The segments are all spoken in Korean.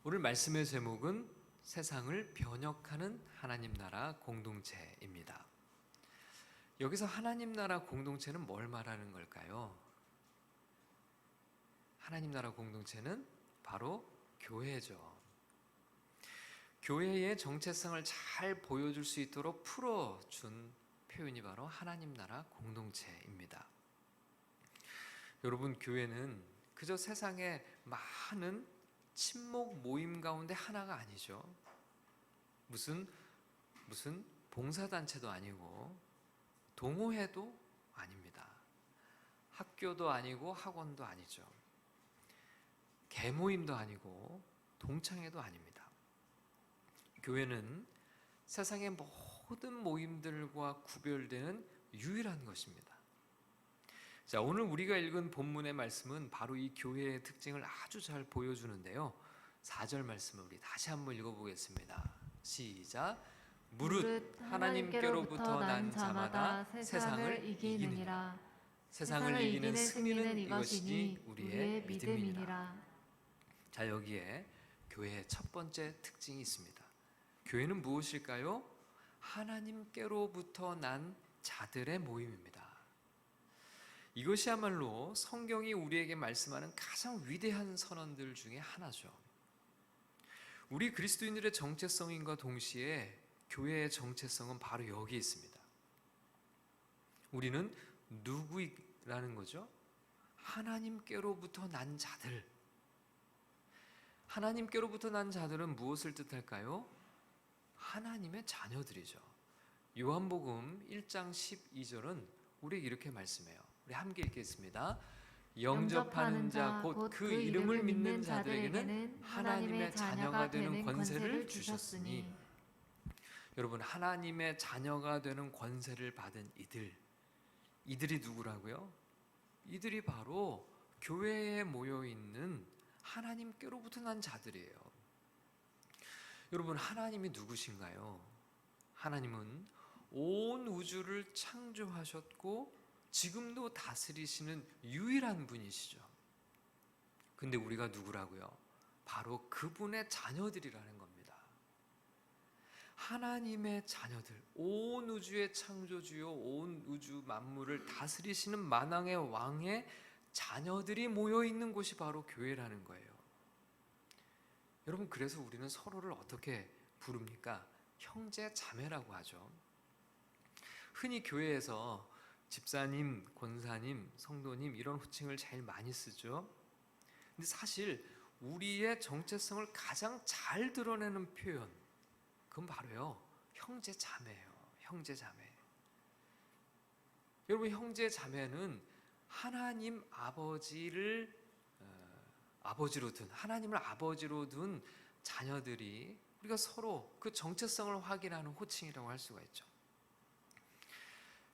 오늘 말씀의 제목은 세상을 변혁하는 하나님 나라 공동체입니다. 여기서 하나님 나라 공동체는 뭘 말하는 걸까요? 하나님 나라 공동체는 바로 교회죠. 교회의 정체성을 잘 보여줄 수 있도록 풀어준 표현이 바로 하나님 나라 공동체입니다. 여러분, 교회는 그저 세상의 많은 친목 모임 가운데 하나가 아니죠. 무슨 봉사단체도 아니고 동호회도 아닙니다. 학교도 아니고 학원도 아니죠. 계모임도 아니고 동창회도 아닙니다. 교회는 세상의 모든 모임들과 구별되는 유일한 것입니다. 자, 오늘 우리가 읽은 본문의 말씀은 바로 이 교회의 특징을 아주 잘 보여주는데요. 4절 말씀을 우리 다시 한번 읽어보겠습니다. 시작. 무릇 하나님께로부터 난 자마다 세상을 이기느니라. 세상을 이기는 승리는 이것이니 우리의 믿음이니라. 자, 여기에 교회의 첫 번째 특징이 있습니다. 교회는 무엇일까요? 하나님께로부터 난 자들의 모임입니다. 이것이야말로 성경이 우리에게 말씀하는 가장 위대한 선언들 중에 하나죠. 우리 그리스도인들의 정체성인과 동시에 교회의 정체성은 바로 여기에 있습니다. 우리는 누구라는 거죠? 하나님께로부터 난 자들. 하나님께로부터 난 자들은 무엇을 뜻할까요? 하나님의 자녀들이죠. 요한복음 1장 12절은 우리에게 이렇게 말씀해요. 우리 함께 읽겠습니다. 영접하는 자 곧 그 이름을 믿는 자들에게는 하나님의 자녀가 되는 권세를 주셨으니. 여러분, 하나님의 자녀가 되는 권세를 받은 이들이 누구라고요? 이들이 바로 교회에 모여 있는 하나님께로부터 난 자들이에요. 여러분, 하나님이 누구신가요? 하나님은 온 우주를 창조하셨고 지금도 다스리시는 유일한 분이시죠. 근데 우리가 누구라고요? 바로 그분의 자녀들이라는 겁니다. 하나님의 자녀들, 온 우주의 창조주요, 온 우주 만물을 다스리시는 만왕의 왕의 자녀들이 모여 있는 곳이 바로 교회라는 거예요. 여러분, 그래서 우리는 서로를 어떻게 부릅니까? 형제 자매라고 하죠. 흔히 교회에서 집사님, 권사님, 성도님 이런 호칭을 제일 많이 쓰죠. 근데 사실 우리의 정체성을 가장 잘 드러내는 표현, 그건 바로요, 형제 자매예요. 형제 자매. 여러분, 형제 자매는 하나님 아버지를 아버지로 둔, 하나님을 아버지로 둔 자녀들이 우리가 서로 그 정체성을 확인하는 호칭이라고 할 수가 있죠.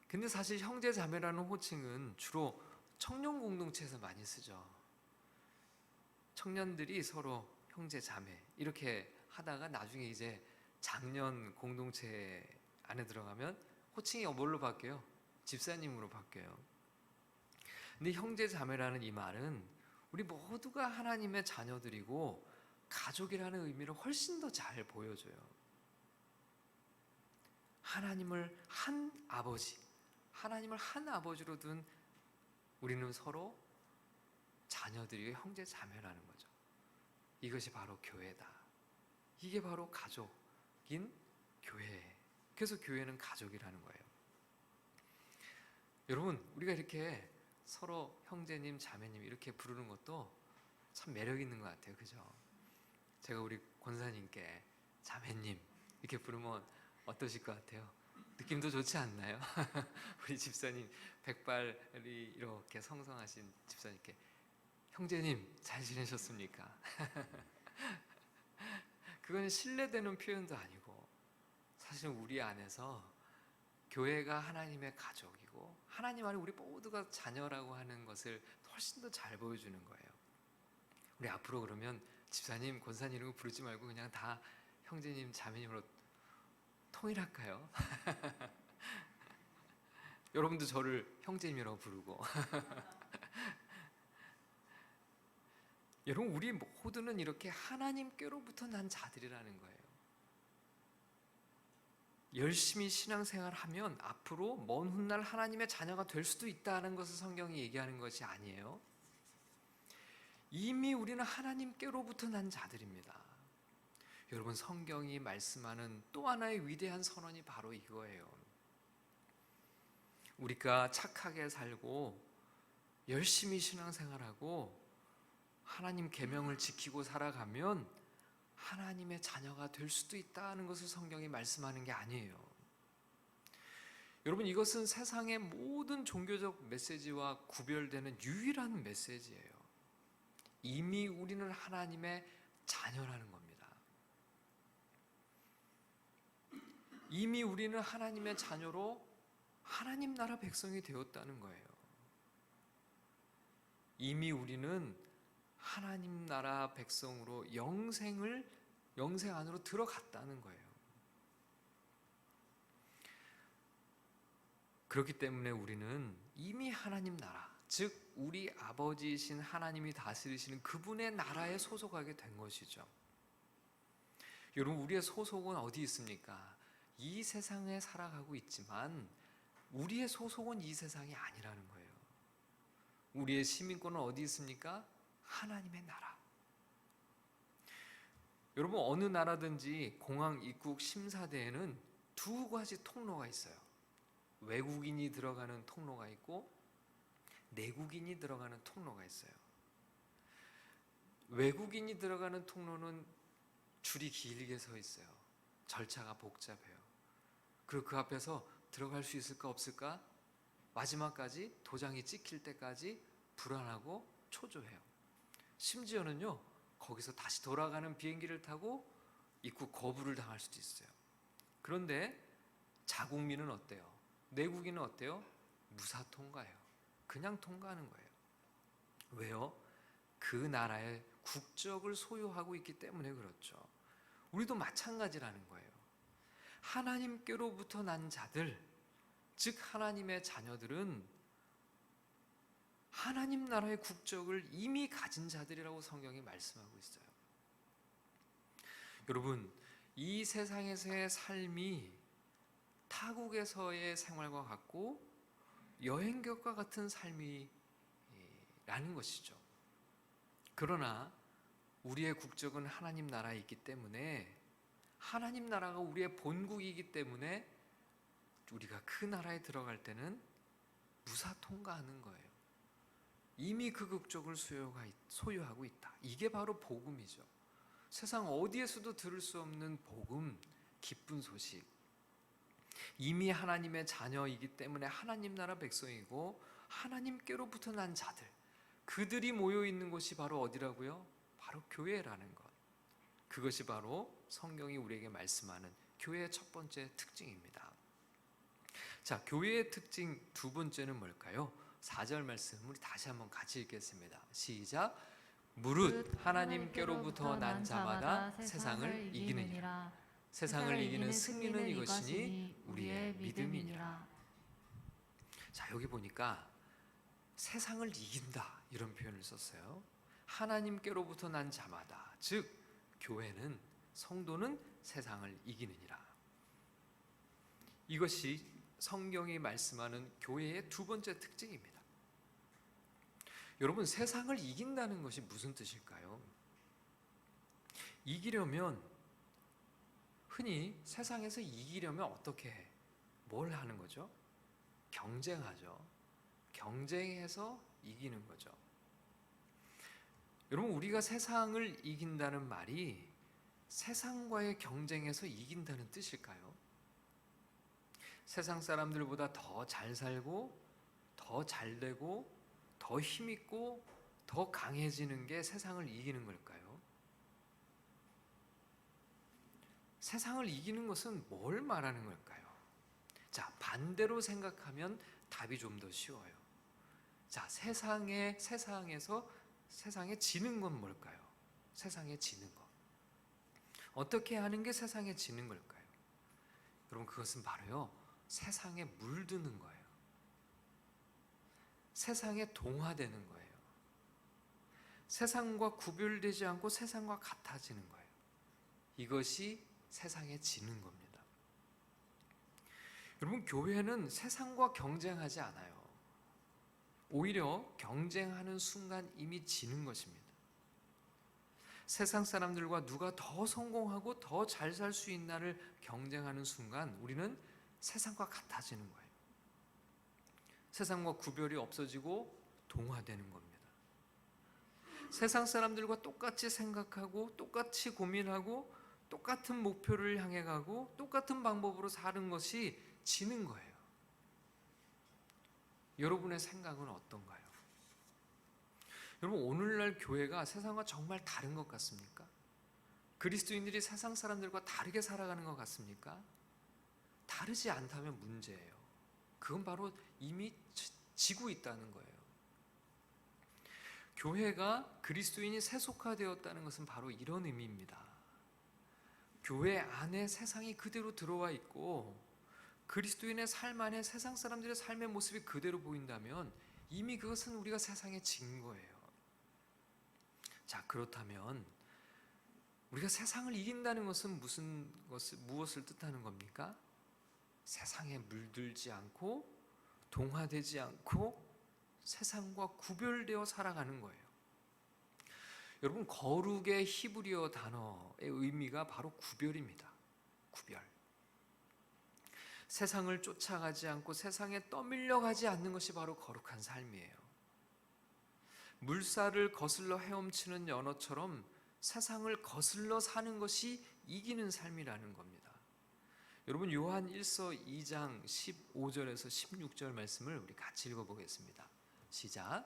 근데 사실 형제 자매라는 호칭은 주로 청년 공동체에서 많이 쓰죠. 청년들이 서로 형제 자매 이렇게 하다가 나중에 이제 장년 공동체 안에 들어가면 호칭이 뭘로 바뀌어요? 집사님으로 바뀌어요. 근데 형제 자매라는 이 말은 우리 모두가 하나님의 자녀들이고 가족이라는 의미를 훨씬 더 잘 보여줘요. 하나님을 한 아버지, 하나님을 한 아버지로 둔 우리는 서로 자녀들이 형제 자매라는 거죠. 이것이 바로 교회다. 이게 바로 가족인 교회. 그래서 교회는 가족이라는 거예요. 여러분, 우리가 이렇게 서로 형제님, 자매님 이렇게 부르는 것도 참 매력 있는 것 같아요. 그죠? 제가 우리 권사님께 자매님 이렇게 부르면 어떠실 것 같아요? 느낌도 좋지 않나요? 우리 집사님, 백발이 이렇게 성성하신 집사님께 형제님 잘 지내셨습니까? 그건 신뢰되는 표현도 아니고 사실 우리 안에서 교회가 하나님의 가족이고 하나님 안에 우리 모두가 자녀라고 하는 것을 훨씬 더 잘 보여주는 거예요. 우리 앞으로 그러면 집사님, 권사님 이런 거 부르지 말고 그냥 다 형제님, 자매님으로 통일할까요? 여러분도 저를 형제님이라고 부르고 여러분, 우리 모두는 이렇게 하나님께로부터 난 자들이라는 거예요. 열심히 신앙생활하면 앞으로 먼 훗날 하나님의 자녀가 될 수도 있다는 것을 성경이 얘기하는 것이 아니에요. 이미 우리는 하나님께로부터 난 자들입니다. 여러분, 성경이 말씀하는 또 하나의 위대한 선언이 바로 이거예요. 우리가 착하게 살고 열심히 신앙생활하고 하나님 계명을 지키고 살아가면 하나님의 자녀가 될 수도 있다는 것을 성경이 말씀하는 게 아니에요. 여러분, 이것은 세상의 모든 종교적 메시지와 구별되는 유일한 메시지예요. 이미 우리는 하나님의 자녀라는 겁니다. 이미 우리는 하나님의 자녀로 하나님 나라 백성이 되었다는 거예요. 이미 우리는 하나님 나라 백성으로 영생 안으로 들어갔다는 거예요. 그렇기 때문에 우리는 이미 하나님 나라, 즉 우리 아버지이신 하나님이 다스리시는 그분의 나라에 소속하게 된 것이죠. 여러분, 우리의 소속은 어디 있습니까? 이 세상에 살아가고 있지만 우리의 소속은 이 세상이 아니라는 거예요. 우리의 시민권은 어디 있습니까? 하나님의 나라. 여러분, 어느 나라든지 공항 입국 심사대에는 두 가지 통로가 있어요. 외국인이 들어가는 통로가 있고 내국인이 들어가는 통로가 있어요. 외국인이 들어가는 통로는 줄이 길게 서 있어요. 절차가 복잡해요. 그리고 그 앞에서 들어갈 수 있을까 없을까? 마지막까지 도장이 찍힐 때까지 불안하고 초조해요. 심지어는요, 거기서 다시 돌아가는 비행기를 타고 입국 거부를 당할 수도 있어요. 그런데 자국민은 어때요? 내국인은 어때요? 무사 통과예요. 그냥 통과하는 거예요. 왜요? 그 나라의 국적을 소유하고 있기 때문에 그렇죠. 우리도 마찬가지라는 거예요. 하나님께로부터 난 자들, 즉 하나님의 자녀들은 하나님 나라의 국적을 이미 가진 자들이라고 성경이 말씀하고 있어요. 여러분, 이 세상에서의 삶이 타국에서의 생활과 같고 여행객과 같은 삶이라는 것이죠. 그러나 우리의 국적은 하나님 나라에 있기 때문에, 하나님 나라가 우리의 본국이기 때문에 우리가 그 나라에 들어갈 때는 무사 통과하는 거예요. 이미 그 국적을 소유하고 있다. 이게 바로 복음이죠. 세상 어디에서도 들을 수 없는 복음, 기쁜 소식. 이미 하나님의 자녀이기 때문에 하나님 나라 백성이고 하나님께로부터 난 자들, 그들이 모여 있는 곳이 바로 어디라고요? 바로 교회라는 것. 그것이 바로 성경이 우리에게 말씀하는 교회의 첫 번째 특징입니다. 자, 교회의 특징 두 번째는 뭘까요? 4절 말씀 우리 다시 한번 같이 읽겠습니다. 시작. 무릇 하나님께로부터 난 자마다 세상을 이기느니라. 세상을 이기는 승리는 이것이니 우리의 믿음이니라. 자, 여기 보니까 세상을 이긴다 이런 표현을 썼어요. 하나님께로부터 난 자마다, 즉 교회는, 성도는 세상을 이기느니라. 이것이 성경이 말씀하는 교회의 두 번째 특징입니다. 여러분, 세상을 이긴다는 것이 무슨 뜻일까요? 이기려면, 흔히 세상에서 이기려면 어떻게 해? 뭘 하는 거죠? 경쟁하죠. 경쟁해서 이기는 거죠. 여러분, 우리가 세상을 이긴다는 말이 세상과의 경쟁에서 이긴다는 뜻일까요? 세상 사람들보다 더 잘 살고 더 잘 되고 더 힘있고 더 강해지는 게 세상을 이기는 걸까요? 세상을 이기는 것은 뭘 말하는 걸까요? 자, 반대로 생각하면 답이 좀 더 쉬워요. 자, 세상에서 세상에 지는 건 뭘까요? 세상에 지는 것. 어떻게 하는 게 세상에 지는 걸까요? 여러분, 그것은 바로요, 세상에 물드는 거예요. 세상에 동화되는 거예요. 세상과 구별되지 않고 세상과 같아지는 거예요. 이것이 세상에 지는 겁니다. 여러분, 교회는 세상과 경쟁하지 않아요. 오히려 경쟁하는 순간 이미 지는 것입니다. 세상 사람들과 누가 더 성공하고 더 잘 살 수 있나를 경쟁하는 순간 우리는 세상과 같아지는 거예요. 세상과 구별이 없어지고 동화되는 겁니다. 세상 사람들과 똑같이 생각하고 똑같이 고민하고 똑같은 목표를 향해 가고 똑같은 방법으로 사는 것이 지는 거예요. 여러분의 생각은 어떤가요? 여러분, 오늘날 교회가 세상과 정말 다른 것 같습니까? 그리스도인들이 세상 사람들과 다르게 살아가는 것 같습니까? 다르지 않다면 문제예요. 그건 바로 이미 지고 있다는 거예요. 교회가 그리스도인이 세속화되었다는 것은 바로 이런 의미입니다. 교회 안에 세상이 그대로 들어와 있고 그리스도인의 삶 안에 세상 사람들의 삶의 모습이 그대로 보인다면 이미 그것은 우리가 세상에 진 거예요. 자, 그렇다면 우리가 세상을 이긴다는 것은 무엇을 뜻하는 겁니까? 세상에 물들지 않고 동화되지 않고 세상과 구별되어 살아가는 거예요. 여러분, 거룩의 히브리어 단어의 의미가 바로 구별입니다. 구별. 세상을 쫓아가지 않고 세상에 떠밀려가지 않는 것이 바로 거룩한 삶이에요. 물살을 거슬러 헤엄치는 연어처럼 세상을 거슬러 사는 것이 이기는 삶이라는 겁니다. 여러분, 요한 1서 2장 15절에서 16절 말씀을 우리 같이 읽어보겠습니다. 시작.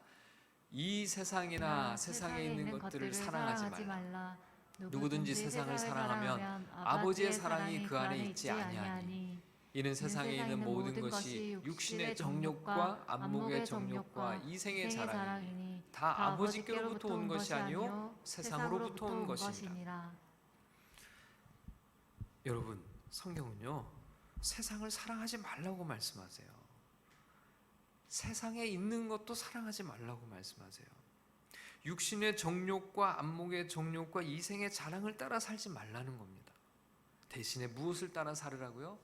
이 세상이나 세상에 있는 것들을 사랑하지 말라. 누구든지 세상을 사랑하면 아버지의 사랑이 그 안에 있지 아니하니. 이는 세상에 있는 모든 것이 육신의 정욕과 안목의 정욕과 이생의 자랑이니 다 아버지께로부터 온 것이 아니요 세상으로부터 온 것이니라. 여러분, 성경은요 세상을 사랑하지 말라고 말씀하세요. 세상에 있는 것도 사랑하지 말라고 말씀하세요. 육신의 정욕과 안목의 정욕과 이생의 자랑을 따라 살지 말라는 겁니다. 대신에 무엇을 따라 살으라고요?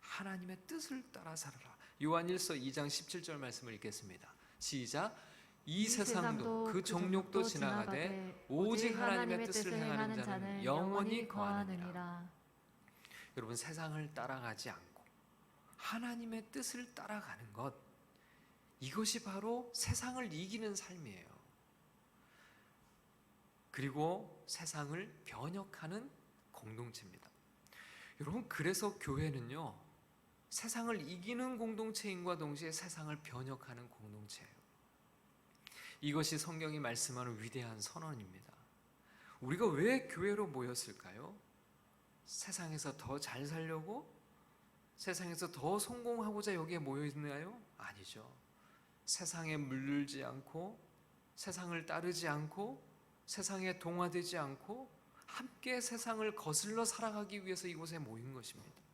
하나님의 뜻을 따라 살아라. 요한 1서 2장 17절 말씀을 읽겠습니다. 시작. 이 세상도 그 정욕도 지나가되 오직 하나님의 뜻을 행하는 자는 영원히 거하느니라. 여러분, 세상을 따라가지 않고 하나님의 뜻을 따라가는 것, 이것이 바로 세상을 이기는 삶이에요. 그리고 세상을 변혁하는 공동체입니다. 여러분, 그래서 교회는요 세상을 이기는 공동체인과 동시에 세상을 변혁하는 공동체예요. 이것이 성경이 말씀하는 위대한 선언입니다. 우리가 왜 교회로 모였을까요? 세상에서 더 잘 살려고? 세상에서 더 성공하고자 여기에 모여 있나요? 아니죠. 세상에 물들지 않고 세상을 따르지 않고 세상에 동화되지 않고 함께 세상을 거슬러 살아가기 위해서 이곳에 모인 것입니다.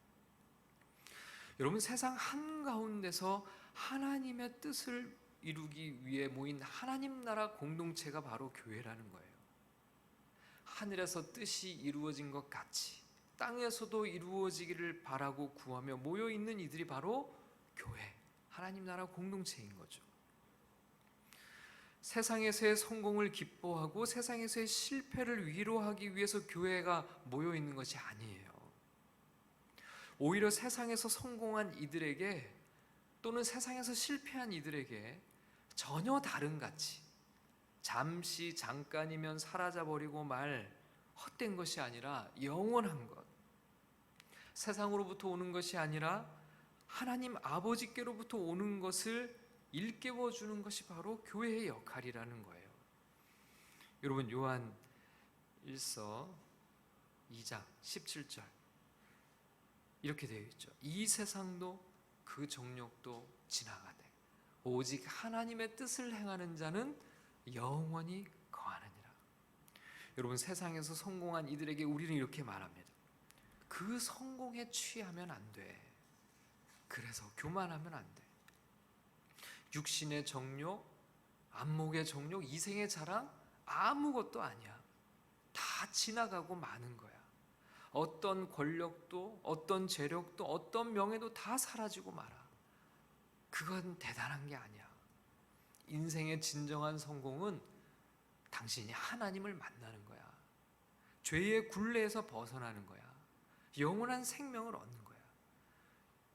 여러분, 세상 한가운데서 하나님의 뜻을 이루기 위해 모인 하나님 나라 공동체가 바로 교회라는 거예요. 하늘에서 뜻이 이루어진 것 같이 땅에서도 이루어지기를 바라고 구하며 모여있는 이들이 바로 교회, 하나님 나라 공동체인 거죠. 세상에서의 성공을 기뻐하고 세상에서의 실패를 위로하기 위해서 교회가 모여있는 것이 아니에요. 오히려 세상에서 성공한 이들에게 또는 세상에서 실패한 이들에게 전혀 다른 가치, 잠시 잠깐이면 사라져버리고 말 헛된 것이 아니라 영원한 것, 세상으로부터 오는 것이 아니라 하나님 아버지께로부터 오는 것을 일깨워 주는 것이 바로 교회의 역할이라는 거예요. 여러분, 요한 1서 2장 17절 이렇게 되어 있죠. 이 세상도 그 정욕도 지나가되 오직 하나님의 뜻을 행하는 자는 영원히 거하느니라. 여러분, 세상에서 성공한 이들에게 우리는 이렇게 말합니다. 그 성공에 취하면 안 돼. 그래서 교만하면 안 돼. 육신의 정욕, 안목의 정욕, 이생의 자랑, 아무것도 아니야. 다 지나가고 마는 거야. 어떤 권력도, 어떤 재력도, 어떤 명예도 다 사라지고 말아. 그건 대단한 게 아니야. 인생의 진정한 성공은 당신이 하나님을 만나는 거야. 죄의 굴레에서 벗어나는 거야. 영원한 생명을 얻는 거야.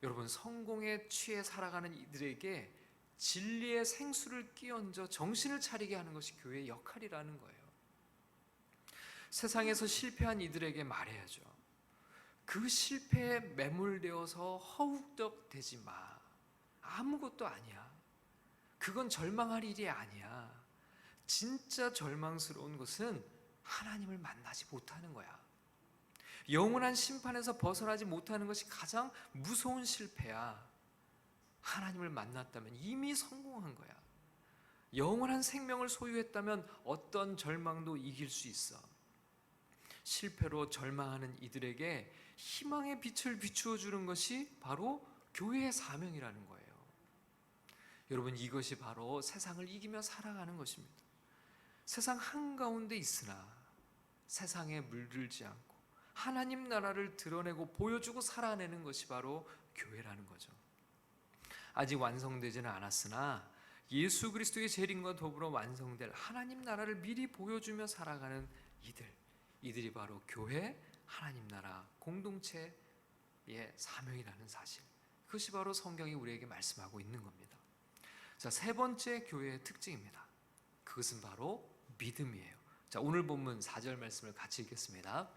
여러분, 성공에 취해 살아가는 이들에게 진리의 생수를 끼얹어 정신을 차리게 하는 것이 교회의 역할이라는 거예요. 세상에서 실패한 이들에게 말해야죠. 그 실패에 매몰되어서 허우적대지 마. 아무것도 아니야. 그건 절망할 일이 아니야. 진짜 절망스러운 것은 하나님을 만나지 못하는 거야. 영원한 심판에서 벗어나지 못하는 것이 가장 무서운 실패야. 하나님을 만났다면 이미 성공한 거야. 영원한 생명을 소유했다면 어떤 절망도 이길 수 있어. 실패로 절망하는 이들에게 희망의 빛을 비추어 주는 것이 바로 교회의 사명이라는 거예요. 여러분, 이것이 바로 세상을 이기며 살아가는 것입니다. 세상 한가운데 있으나 세상에 물들지 않고 하나님 나라를 드러내고 보여주고 살아내는 것이 바로 교회라는 거죠. 아직 완성되지는 않았으나 예수 그리스도의 재림과 더불어 완성될 하나님 나라를 미리 보여주며 살아가는 이들이 바로 교회, 하나님 나라 공동체의 사명이라는 사실, 그것이 바로 성경이 우리에게 말씀하고 있는 겁니다. 자, 세 번째 교회의 특징입니다. 그것은 바로 믿음이에요. 자, 오늘 본문 4절 말씀을 같이 읽겠습니다.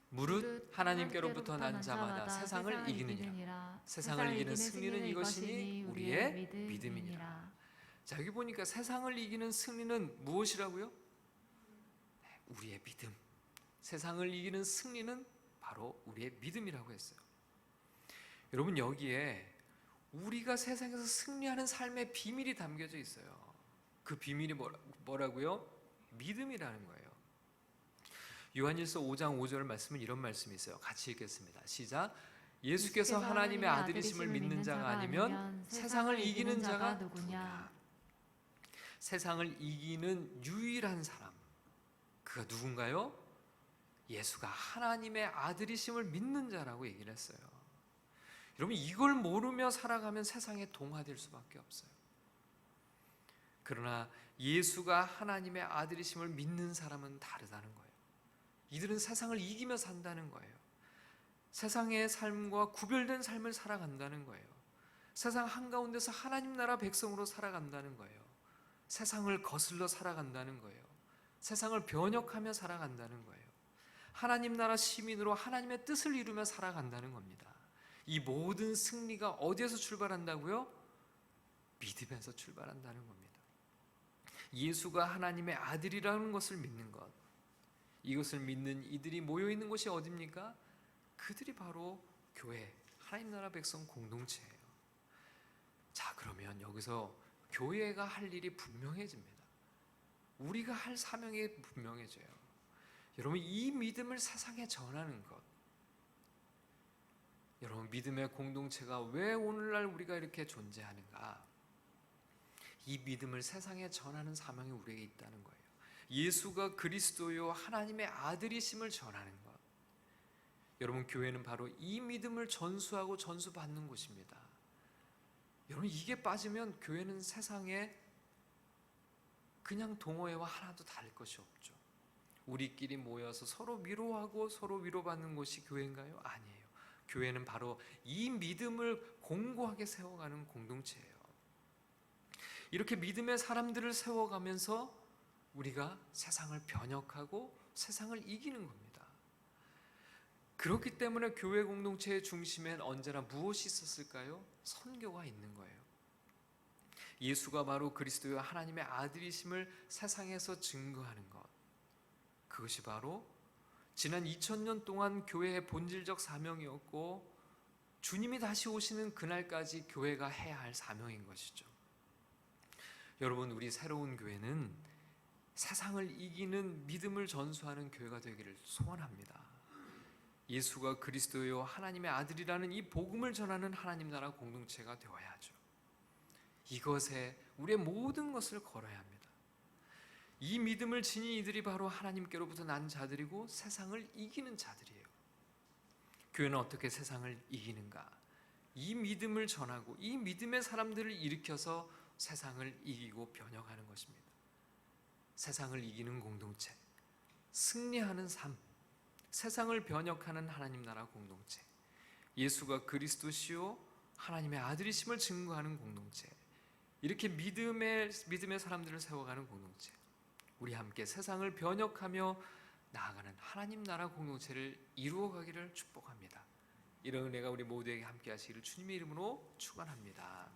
무릇 하나님께로부터 난 자마다 세상을 이기느니라. 세상을 이기는 승리는 이것이니 우리의 믿음이니라. 자, 여기 보니까 세상을 이기는 승리는 무엇이라고요? 네, 우리의 믿음. 세상을 이기는 승리는 바로 우리의 믿음이라고 했어요. 여러분, 여기에 우리가 세상에서 승리하는 삶의 비밀이 담겨져 있어요. 그 비밀이 뭐라고요? 믿음이라는 거예요. 요한일서 5장 5절 말씀은 이런 말씀이 있어요. 같이 읽겠습니다. 시작. 예수께서 하나님의 아들이심을 믿는 자가 아니면 세상을 이기는 자가 누구냐? 세상을 이기는 유일한 사람, 그가 누군가요? 예수가 하나님의 아들이심을 믿는 자라고 얘기를 했어요. 여러분, 이걸 모르며 살아가면 세상에 동화될 수밖에 없어요. 그러나 예수가 하나님의 아들이심을 믿는 사람은 다르다는 거예요. 이들은 세상을 이기며 산다는 거예요. 세상의 삶과 구별된 삶을 살아간다는 거예요. 세상 한가운데서 하나님 나라 백성으로 살아간다는 거예요. 세상을 거슬러 살아간다는 거예요. 세상을 변혁하며 살아간다는 거예요. 하나님 나라 시민으로 하나님의 뜻을 이루며 살아간다는 겁니다. 이 모든 승리가 어디에서 출발한다고요? 믿음에서 출발한다는 겁니다. 예수가 하나님의 아들이라는 것을 믿는 것, 이것을 믿는 이들이 모여있는 곳이 어디입니까? 그들이 바로 교회, 하나님 나라 백성 공동체예요. 자, 그러면 여기서 교회가 할 일이 분명해집니다. 우리가 할 사명이 분명해져요. 여러분, 이 믿음을 세상에 전하는 것, 여러분, 믿음의 공동체가 왜 오늘날 우리가 이렇게 존재하는가? 이 믿음을 세상에 전하는 사명이 우리에게 있다는 거예요. 예수가 그리스도요 하나님의 아들이심을 전하는 것. 여러분, 교회는 바로 이 믿음을 전수하고 전수받는 곳입니다. 여러분, 이게 빠지면 교회는 세상에 그냥 동호회와 하나도 다를 것이 없죠. 우리끼리 모여서 서로 위로하고 서로 위로받는 곳이 교회인가요? 아니에요. 교회는 바로 이 믿음을 공고하게 세워가는 공동체예요. 이렇게 믿음의 사람들을 세워가면서 우리가 세상을 변혁하고 세상을 이기는 겁니다. 그렇기 때문에 교회 공동체의 중심엔 언제나 무엇이 있었을까요? 선교가 있는 거예요. 예수가 바로 그리스도의 하나님의 아들이심을 세상에서 증거하는 것, 그것이 바로 지난 2000년 동안 교회의 본질적 사명이었고, 주님이 다시 오시는 그날까지 교회가 해야 할 사명인 것이죠. 여러분, 우리 새로운 교회는 세상을 이기는 믿음을 전수하는 교회가 되기를 소원합니다. 예수가 그리스도요 하나님의 아들이라는 이 복음을 전하는 하나님 나라 공동체가 되어야죠. 이것에 우리의 모든 것을 걸어야 합니다. 이 믿음을 지닌 이들이 바로 하나님께로부터 난 자들이고 세상을 이기는 자들이에요. 교회는 어떻게 세상을 이기는가? 이 믿음을 전하고 이 믿음의 사람들을 일으켜서 세상을 이기고 변혁하는 것입니다. 세상을 이기는 공동체, 승리하는 삶, 세상을 변혁하는 하나님 나라 공동체, 예수가 그리스도시요 하나님의 아들이심을 증거하는 공동체, 이렇게 믿음의 사람들을 세워가는 공동체, 우리 함께 세상을 변혁하며 나아가는 하나님 나라 공동체를 이루어가기를 축복합니다. 이런 은혜가 우리 모두에게 함께 하시기를 주님의 이름으로 축원합니다.